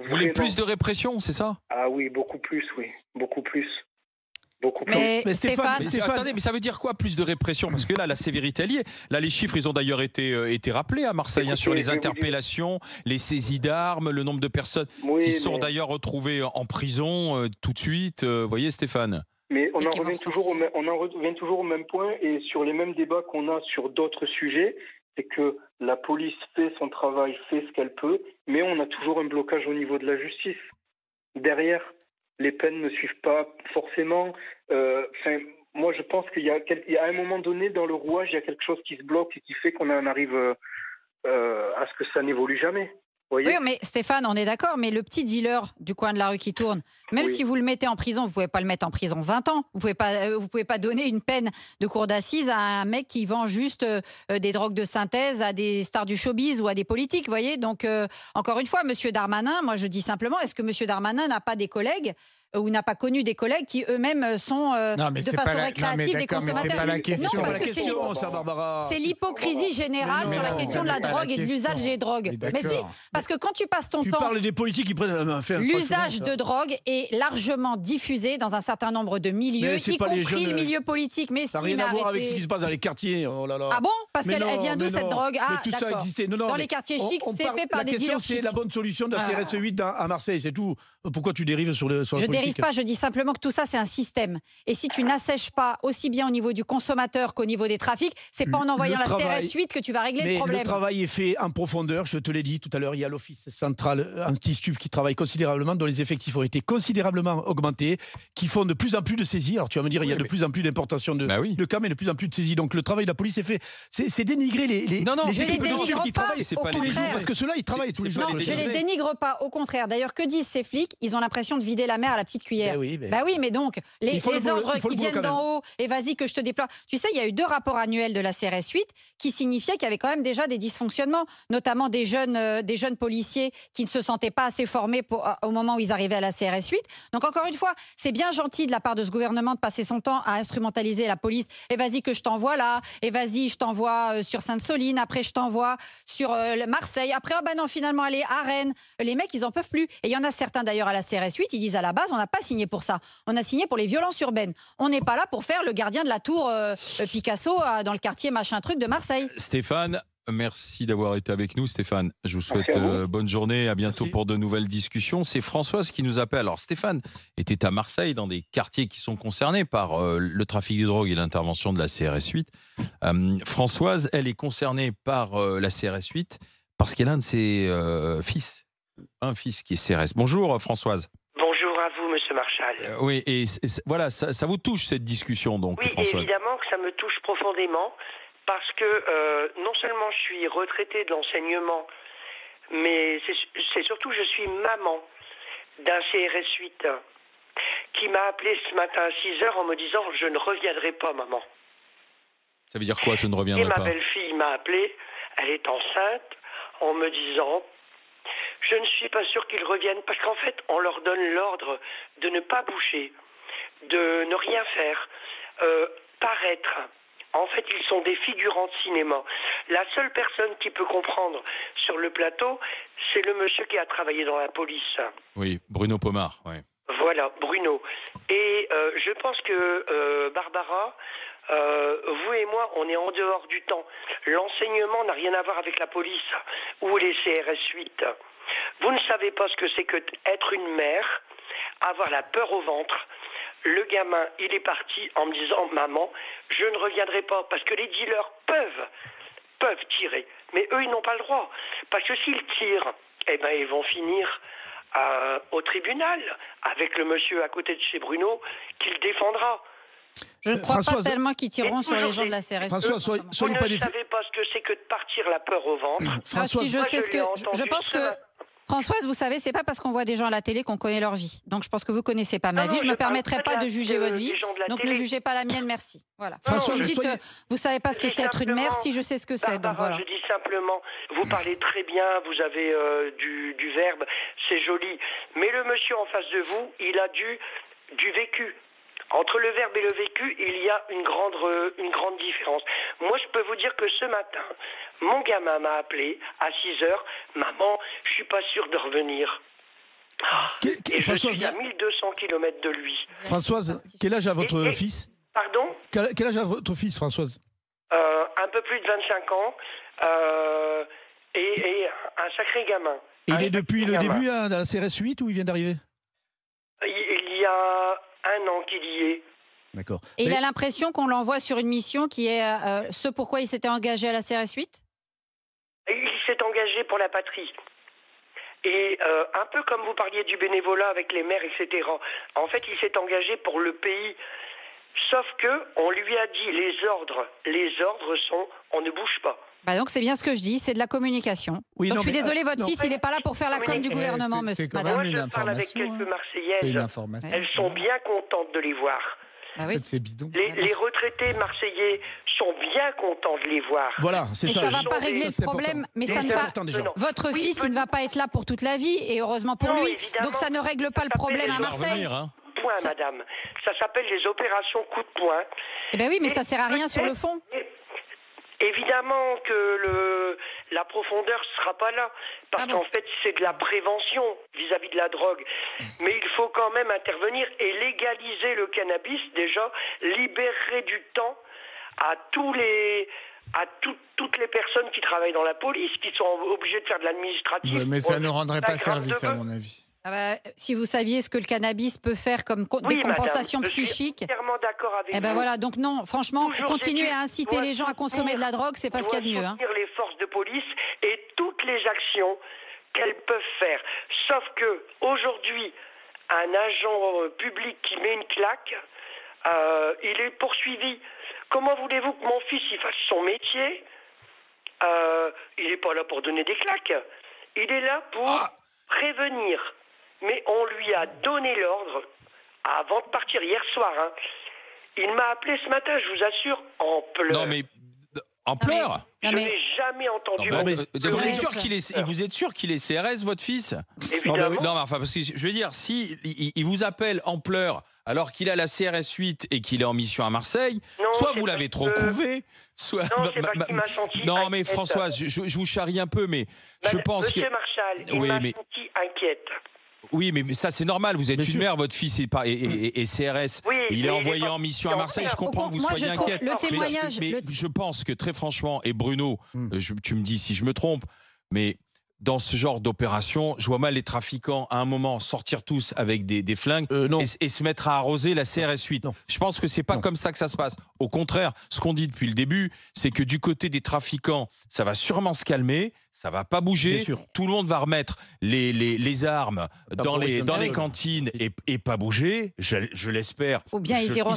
Vous voulez Vraiment. plus de répression, c'est ça? Ah oui, beaucoup plus, oui. Beaucoup plus. Beaucoup plus. Mais Stéphane, Attendez, mais ça veut dire quoi, plus de répression? Parce que là, la sévérité elle y est. Là, les chiffres, ils ont d'ailleurs été rappelés à Marseille, hein, Écoutez, sur les je vais vous dire- interpellations, les saisies d'armes, le nombre de personnes Oui, qui sont mais- d'ailleurs retrouvées en prison tout de suite. Vous voyez, Stéphane? Mais on Et en qui vont revient toujours ressortir. on en revient toujours au même point et sur les mêmes débats qu'on a sur d'autres sujets, c'est que la police fait son travail, fait ce qu'elle peut, mais on a toujours un blocage au niveau de la justice. Derrière, les peines ne suivent pas forcément. Moi, je pense qu'il y a un moment donné dans le rouage, il y a quelque chose qui se bloque et qui fait qu'on en arrive à ce que ça n'évolue jamais. Vous voyez? oui, mais Stéphane, on est d'accord, mais le petit dealer du coin de la rue qui tourne, même Oui. si vous le mettez en prison, vous ne pouvez pas le mettre en prison 20 ans. Vous ne pouvez pas donner une peine de cour d'assises à un mec qui vend juste des drogues de synthèse à des stars du showbiz ou à des politiques, vous voyez. Donc, encore une fois, Monsieur Darmanin, moi je dis simplement, est-ce que Monsieur Darmanin n'a pas des collègues ou n'a pas connu des collègues qui eux-mêmes sont Non, mais de c'est façon pas la... récréative des d'accord, mais c'est consommateurs? pas la question. Non, C'est pas parce la que c'est question, ça, Barbara. c'est l'hypocrisie générale Mais sur la non, question de la c'est pas la drogue et de question. l'usage des drogues. Mais Mais si, d'accord. parce que quand tu passes ton Tu temps... parles des politiques qui prennent L'usage de drogue est largement diffusé dans un certain nombre de milieux, Mais c'est y pas les compris jeunes, le milieu politique. Mais Ça n'a si, rien mais à voir avec ce arrêtez. qui se passe dans les quartiers. Oh là là. Ah bon? Parce Mais qu'elle non, vient d'où mais cette non. drogue? Ah, Mais tout ça d'accord. existait. Non, non, Dans mais les quartiers chics, c'est fait par la des question, dealers c'est chics. la bonne solution de la Ah. CRS 8 à Marseille, c'est tout. Pourquoi tu dérives sur la Je politique? dérive pas, je dis simplement que tout ça, c'est un système. Et si tu n'assèches pas aussi bien au niveau du consommateur qu'au niveau des trafics, c'est pas en envoyant la travail- CRS 8 que tu vas régler Mais le problème. le travail est fait en profondeur, je te l'ai dit tout à l'heure, il y a l'Office central anti-stup qui travaille considérablement, dont les effectifs ont été considérablement augmentés, qui font de plus en plus de saisies. Alors tu vas me dire, il y a de plus en plus d'importations de cas, mais de plus en plus de saisies. Donc le travail de la police est fait. C'est dénigrer les Non, non, les je les équipes de dénigre stup qui pas, travaillent c'est au pas les tous les jours, contraire. parce que ceux-là, ils travaillent tous les jours. Non, je les dénigre pas, au contraire. D'ailleurs, que disent ces flics? Ils ont l'impression de vider la mer à la petite cuillère. Ben oui, mais- Bah oui, mais donc, les Il faut le boulot- ordres il faut le qui boulot viennent quand d'en haut, et vas-y que je te déploie. Tu sais, il y a eu 2 rapports annuels de la CRS 8 qui signifiaient qu'il y avait quand même déjà des dysfonctionnements, notamment des jeunes policiers qui ne se sentaient pas assez formés au moment où ils arrivaient à la CRS 8. Donc encore une fois, c'est bien gentil de la part de ce gouvernement de passer son temps à instrumentaliser la police. Et vas-y que je t'envoie là, et vas-y je t'envoie sur Sainte-Soline, après je t'envoie sur Marseille, après oh ben non finalement allez à Rennes. Les mecs ils en peuvent plus. Et il y en a certains d'ailleurs à la CRS 8, ils disent à la base on n'a pas signé pour ça, on a signé pour les violences urbaines. On n'est pas là pour faire le gardien de la tour Picasso dans le quartier machin truc de Marseille. Stéphane, merci d'avoir été avec nous, Stéphane. Je vous souhaite Merci à vous. bonne journée, à bientôt Merci. pour de nouvelles discussions. C'est Françoise qui nous appelle. Alors Stéphane était à Marseille, dans des quartiers qui sont concernés par le trafic de drogue et l'intervention de la CRS 8. Françoise, elle est concernée par la CRS 8 parce qu'elle a un de ses fils, un fils qui est CRS. Bonjour Françoise. Bonjour à vous, Monsieur Marchal. Oui, et voilà, ça vous touche cette discussion donc, Oui, Françoise. évidemment que ça me touche profondément parce que non seulement je suis retraitée de l'enseignement, mais c'est surtout je suis maman d'un CRS 8 qui m'a appelé ce matin à 6 heures en me disant « Je ne reviendrai pas, maman ». Ça veut dire quoi, je ne Et reviendrai ma pas? belle-fille m'a appelé, elle est enceinte, en me disant « Je ne suis pas sûre qu'ils reviennent » parce qu'en fait, on leur donne l'ordre de ne pas bouger, de ne rien faire, paraître. En fait, ils sont des figurants de cinéma. La seule personne qui peut comprendre sur le plateau, c'est le monsieur qui a travaillé dans la police. Oui, Bruno Pomar, oui. Voilà, Bruno. Et je pense que Barbara, vous et moi, on est en dehors du temps. L'enseignement n'a rien à voir avec la police ou les CRS 8. Vous ne savez pas ce que c'est que être une mère, avoir la peur au ventre. Le gamin, il est parti en me disant « Maman, je ne reviendrai pas » parce que les dealers peuvent tirer. Mais eux, ils n'ont pas le droit. Parce que s'ils tirent, eh ben, ils vont finir au tribunal avec le monsieur à côté de chez Bruno qui le défendra. Je ne crois pas Françoise- tellement qu'ils tireront Et sur les toujours gens de la des- CRS. François, Comment? Vous soyez ne pas des... savez pas ce que c'est que de partir la peur au ventre. Ah, Françoise, si, je moi, sais je ce que. l'ai entendu Je pense ce que. matin. Françoise, vous savez, c'est pas parce qu'on voit des gens à la télé qu'on connaît leur vie. Donc je pense que vous connaissez pas ma Non, vie. non, Je me je parle permettrai pas pas de de juger votre vie. des gens de la Donc ne télé. jugez pas la mienne, merci. Voilà. Françoise, vous dites, soyez- vous savez pas ce que Je dis c'est être une mère. simplement, Si, je sais ce que c'est. Donc Barbara, voilà. je dis simplement, vous parlez très bien, vous avez du verbe, c'est joli. Mais le monsieur en face de vous, il a du vécu. Entre le verbe et le vécu, il y a une grande différence. Moi, je peux vous dire que ce matin, mon gamin m'a appelé à 6 heures. « Maman, je suis pas sûre de revenir. » Et je suis à 1200 km de lui. Françoise, quel âge a votre fils? Pardon? Quel âge a votre fils, Françoise? Un peu plus de 25 ans. Et un sacré gamin. Et il est depuis le début à la CRS 8 ou il vient d'arriver? Il y a 1 an qu'il y est. D'accord. Et il a l'impression qu'on l'envoie sur une mission qui est ce pourquoi il s'était engagé à la CRS 8? Il s'est engagé pour la patrie. Et un peu comme vous parliez du bénévolat avec les maires, etc. En fait, il s'est engagé pour le pays. Sauf que on lui a dit les ordres sont on ne bouge pas. Bah donc c'est bien ce que je dis, c'est de la communication. Oui, donc je suis désolée, votre fils, il n'est pas là pour faire la com du gouvernement, monsieur, madame. Moi, je parle avec quelques Marseillaises. Elles sont bien contentes de les voir. Ah oui. C'est bidon. Les retraités marseillais sont bien contents de les voir. Voilà, c'est ça. Ça ne va pas régler le problème, mais ça ne va. Votre fils, il ne va pas être là pour toute la vie, et heureusement pour lui. Donc ça ne règle pas le problème à Marseille. Point, madame. Ça s'appelle les opérations coup de poing. Eh bien oui, mais ça sert à rien sur le fond. Évidemment que la profondeur ne sera pas là, parce qu'en fait c'est de la prévention vis-à-vis de la drogue. Mais il faut quand même intervenir et légaliser le cannabis, déjà, libérer du temps à toutes les personnes qui travaillent dans la police, qui sont obligées de faire de l'administratif. Ouais, mais ça ne rendrait pas service, à mon avis. Ah bah, si vous saviez ce que le cannabis peut faire comme décompensation psychique. Je suis entièrement d'accord avec vous. Ben voilà, donc non, franchement, continuer à inciter les gens à consommer de la drogue, c'est pas ce qu'il y a de mieux. Soutenir les forces de police et toutes les actions qu'elles peuvent faire. Sauf que aujourd'hui, un agent public qui met une claque, il est poursuivi. Comment voulez-vous que mon fils il fasse son métier? Il n'est pas là pour donner des claques. Il est là pour prévenir. Mais on lui a donné l'ordre avant de partir hier soir. Il m'a appelé ce matin, je vous assure, en pleurs. Non mais en pleurs? Je n'ai jamais entendu. Vous êtes sûr qu'il est CRS, votre fils? Évidemment. Non, mais enfin, parce que je veux dire, si il vous appelle en pleurs alors qu'il a la CRS 8 et qu'il est en mission à Marseille, soit vous l'avez trop couvé, soit. Non, c'est pas qu'il m'a senti. Non, mais Françoise, je vous charrie un peu, mais je pense Monsieur Marchal, il m'a senti inquiète. Oui, mais ça c'est normal. Vous êtes une mère, votre fils est CRS. Oui, il est envoyé en mission à Marseille. Je comprends que vous soyez inquiète. Le témoignage. Mais je pense que très franchement, et Bruno, tu me dis si je me trompe, mais dans ce genre d'opération, je vois mal les trafiquants à un moment sortir tous avec des flingues et se mettre à arroser la CRS 8. Je pense que c'est pas comme ça que ça se passe. Au contraire, ce qu'on dit depuis le début, c'est que du côté des trafiquants, ça va sûrement se calmer, ça va pas bouger. Tout le monde va remettre les armes dans les cantines et pas bouger. Je l'espère. Ou bien ils iront.